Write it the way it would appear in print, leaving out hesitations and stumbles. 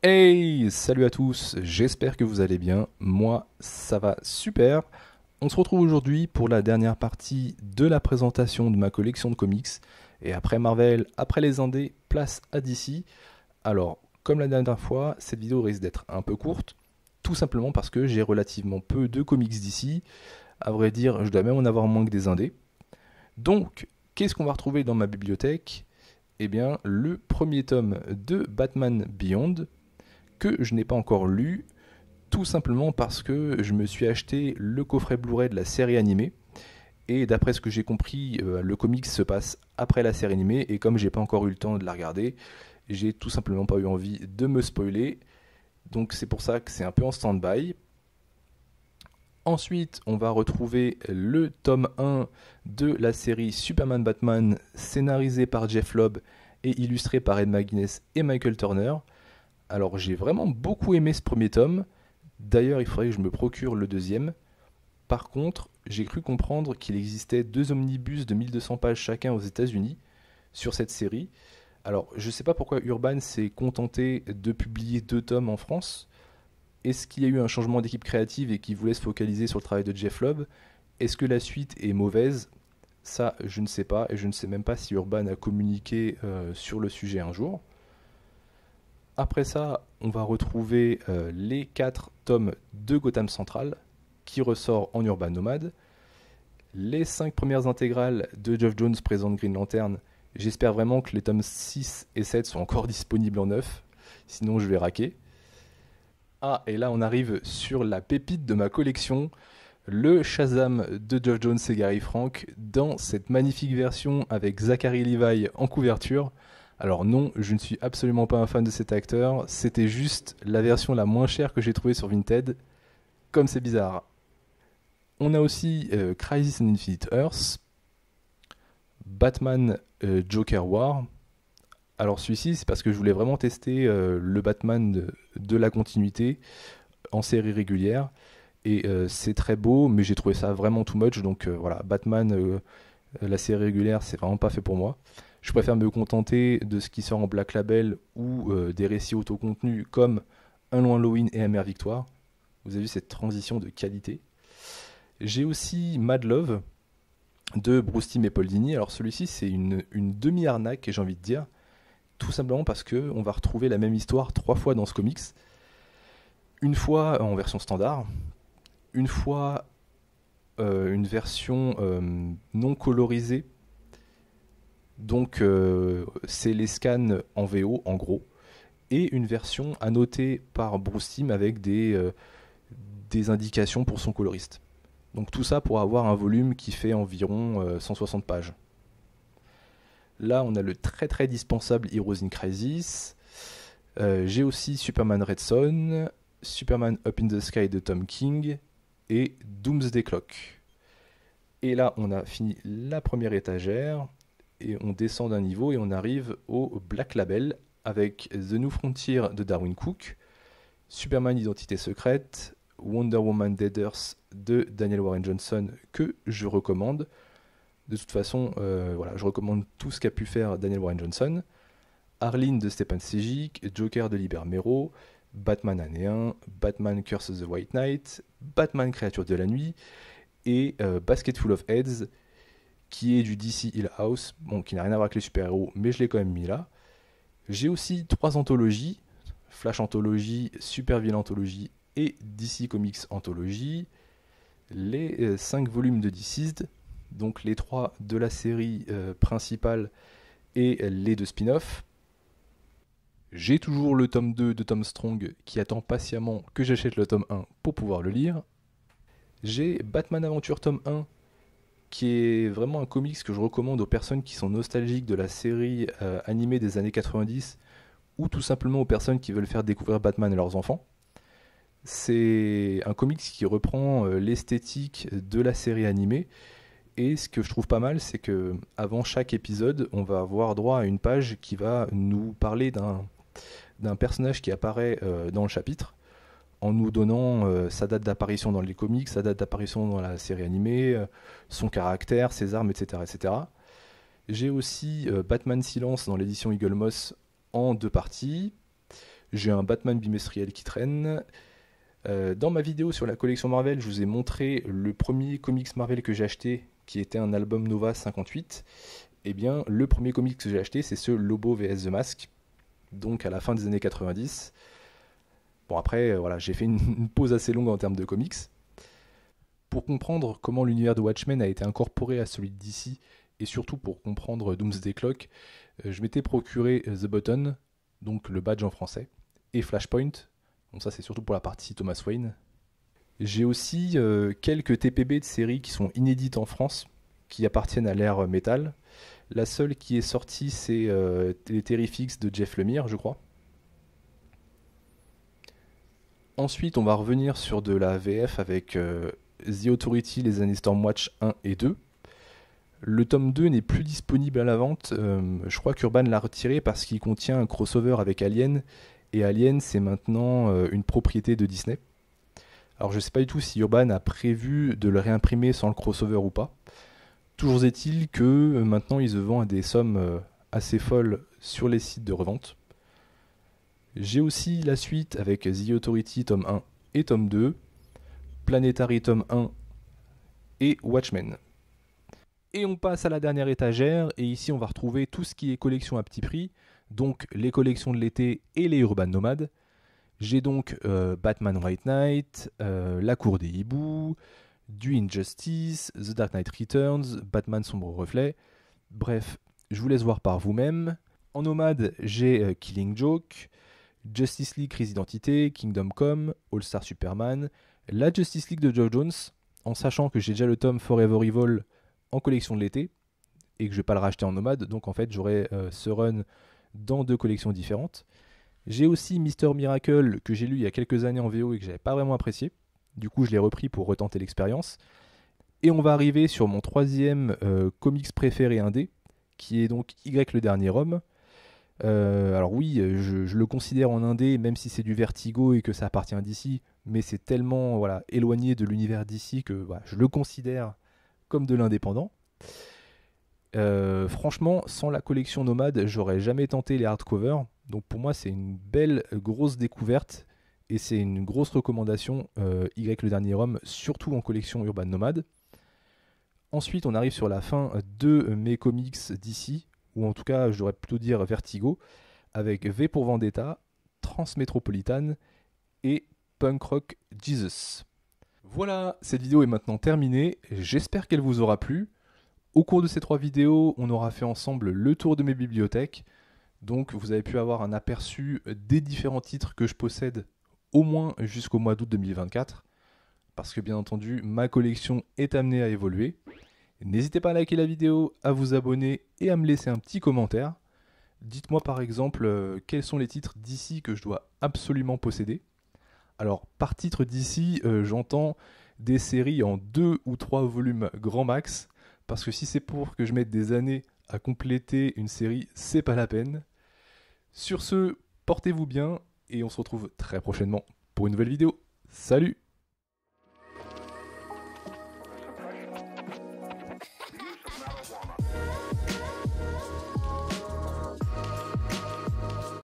Hey, salut à tous, j'espère que vous allez bien. Moi, ça va super. On se retrouve aujourd'hui pour la dernière partie de la présentation de ma collection de comics. Et après Marvel, après les indés, place à DC. Alors, comme la dernière fois, cette vidéo risque d'être un peu courte, tout simplement parce que j'ai relativement peu de comics DC. À vrai dire, je dois même en avoir moins que des indés. Donc, qu'est-ce qu'on va retrouver dans ma bibliothèque? Eh bien, le premier tome de Batman Beyond, que je n'ai pas encore lu, tout simplement parce que je me suis acheté le coffret Blu-ray de la série animée. Et d'après ce que j'ai compris, le comics se passe après la série animée. Et comme j'ai pas encore eu le temps de la regarder, j'ai tout simplement pas eu envie de me spoiler. Donc c'est pour ça que c'est un peu en stand-by. Ensuite, on va retrouver le tome 1 de la série Superman Batman, scénarisé par Jeff Lobb et illustré par Ed McGuinness et Michael Turner. Alors j'ai vraiment beaucoup aimé ce premier tome. D'ailleurs, il faudrait que je me procure le deuxième. Par contre, j'ai cru comprendre qu'il existait deux omnibus de 1200 pages chacun aux États-Unis sur cette série. Alors, je ne sais pas pourquoi Urban s'est contenté de publier deux tomes en France. Est-ce qu'il y a eu un changement d'équipe créative et qu'il voulait se focaliser sur le travail de Jeff Lobb? Est-ce que la suite est mauvaise? Ça, je ne sais pas, et je ne sais même pas si Urban a communiqué sur le sujet un jour. Après ça, on va retrouver les 4 tomes de Gotham Central qui ressort en Urban Nomade. Les 5 premières intégrales de Geoff Jones présente Green Lantern. J'espère vraiment que les tomes 6 et 7 sont encore disponibles en neuf, sinon je vais raquer. Ah, et là on arrive sur la pépite de ma collection, le Shazam de Geoff Jones et Gary Frank, dans cette magnifique version avec Zachary Levi en couverture. Alors non, je ne suis absolument pas un fan de cet acteur, c'était juste la version la moins chère que j'ai trouvée sur Vinted, comme c'est bizarre. On a aussi Crisis on Infinite Earths, Batman Joker War. Alors celui-ci, c'est parce que je voulais vraiment tester le Batman de la continuité en série régulière. Et c'est très beau, mais j'ai trouvé ça vraiment too much. Donc voilà, Batman, la série régulière, c'est vraiment pas fait pour moi. Je préfère me contenter de ce qui sort en Black Label ou des récits autocontenus comme Un Long Halloween et Amère Victoire. Vous avez vu cette transition de qualité. J'ai aussi Mad Love de Bruce Timm et Paul Dini. Alors celui-ci, c'est une demi-arnaque, j'ai envie de dire. Tout simplement parce que on va retrouver la même histoire 3 fois dans ce comics. Une fois en version standard, une fois une version non colorisée. Donc c'est les scans en VO en gros. Et une version annotée par Bruce Timm avec des indications pour son coloriste. Donc tout ça pour avoir un volume qui fait environ 160 pages. Là, on a le très très dispensable Heroes in Crisis. J'ai aussi Superman Red Son, Superman Up in the Sky de Tom King et Doomsday Clock. Et là, on a fini la première étagère et on descend d'un niveau et on arrive au Black Label avec The New Frontier de Darwin Cook, Superman Identité Secrète, Wonder Woman Dead Earth de Daniel Warren Johnson que je recommande. De toute façon, voilà, je recommande tout ce qu'a pu faire Daniel Warren Johnson. Arline de Stepan Sejic, Joker de Liber Mero, Batman Année 1, Batman Curse of the White Knight, Batman Créature de la Nuit et Basket Full of Heads qui est du DC Hill House, bon, qui n'a rien à voir avec les super-héros, mais je l'ai quand même mis là. J'ai aussi 3 anthologies, Flash Anthology, Supervillain Anthology et DC Comics Anthology. Les 5 volumes de DCeased, donc les 3 de la série principale et les 2 spin-offs. J'ai toujours le tome 2 de Tom Strong qui attend patiemment que j'achète le tome 1 pour pouvoir le lire. J'ai Batman Aventure tome 1 qui est vraiment un comics que je recommande aux personnes qui sont nostalgiques de la série animée des années 90 ou tout simplement aux personnes qui veulent faire découvrir Batman à leurs enfants. C'est un comics qui reprend l'esthétique de la série animée et ce que je trouve pas mal, c'est que avant chaque épisode, on va avoir droit à une page qui va nous parler d'un personnage qui apparaît dans le chapitre en nous donnant sa date d'apparition dans les comics, sa date d'apparition dans la série animée, son caractère, ses armes, etc. etc. J'ai aussi Batman Silence dans l'édition Eagle Moss en 2 parties. J'ai un Batman bimestriel qui traîne. Dans ma vidéo sur la collection Marvel, je vous ai montré le premier comics Marvel que j'ai acheté, qui était un album Nova 58. Eh bien, le premier comics que j'ai acheté, c'est ce Lobo vs The Mask, donc à la fin des années 90. Bon, après, voilà, j'ai fait une pause assez longue en termes de comics. Pour comprendre comment l'univers de Watchmen a été incorporé à celui de DC, et surtout pour comprendre Doomsday Clock, je m'étais procuré The Button, donc le badge en français, et Flashpoint. Donc ça, c'est surtout pour la partie Thomas Wayne. J'ai aussi quelques TPB de séries qui sont inédites en France, qui appartiennent à l'ère métal. La seule qui est sortie, c'est les Terrifics de Jeff Lemire, je crois. Ensuite, on va revenir sur de la VF avec The Authority, les années Stormwatch 1 et 2. Le tome 2 n'est plus disponible à la vente. Je crois qu'Urban l'a retiré parce qu'il contient un crossover avec Alien. Et Alien, c'est maintenant une propriété de Disney. Alors je ne sais pas du tout si Urban a prévu de le réimprimer sans le crossover ou pas. Toujours est-il que maintenant il se vend à des sommes assez folles sur les sites de revente. J'ai aussi la suite avec The Authority tome 1 et tome 2, Planetary tome 1 et Watchmen. Et on passe à la dernière étagère, et ici on va retrouver tout ce qui est collection à petit prix, donc les collections de l'été et les Urban Nomades. J'ai donc Batman White Knight, La Cour des Hiboux, du Injustice, The Dark Knight Returns, Batman Sombre Reflet. Bref, je vous laisse voir par vous-même. En nomade, j'ai Killing Joke, Justice League Crise d'identité, Kingdom Come, All Star Superman, la Justice League de Geoff Jones, en sachant que j'ai déjà le tome Forever Evil en collection de l'été et que je ne vais pas le racheter en nomade, donc en fait j'aurai ce run dans 2 collections différentes. J'ai aussi Mister Miracle que j'ai lu il y a quelques années en VO et que j'avais pas vraiment apprécié. Du coup, je l'ai repris pour retenter l'expérience. Et on va arriver sur mon 3e comics préféré indé, qui est donc Y le dernier homme. Alors oui, je le considère en indé, même si c'est du Vertigo et que ça appartient à DC, mais c'est tellement éloigné de l'univers DC que je le considère comme de l'indépendant. Franchement, sans la collection Nomade, j'aurais jamais tenté les hardcovers. Donc pour moi, c'est une belle grosse découverte et c'est une grosse recommandation. Y le dernier homme, surtout en collection Urban Nomade. Ensuite, on arrive sur la fin de mes comics d'ici, ou en tout cas, je devrais plutôt dire Vertigo, avec V pour Vendetta, Transmétropolitane et Punk Rock Jesus. Voilà, cette vidéo est maintenant terminée. J'espère qu'elle vous aura plu. Au cours de ces 3 vidéos, on aura fait ensemble le tour de mes bibliothèques. Donc vous avez pu avoir un aperçu des différents titres que je possède au moins jusqu'au mois d'août 2024. Parce que bien entendu, ma collection est amenée à évoluer. N'hésitez pas à liker la vidéo, à vous abonner et à me laisser un petit commentaire. Dites-moi par exemple quels sont les titres d'ici que je dois absolument posséder. Alors par titre d'ici, j'entends des séries en 2 ou 3 volumes grand max. Parce que si c'est pour que je mette des années à compléter une série, c'est pas la peine. Sur ce, portez-vous bien et on se retrouve très prochainement pour une nouvelle vidéo. Salut!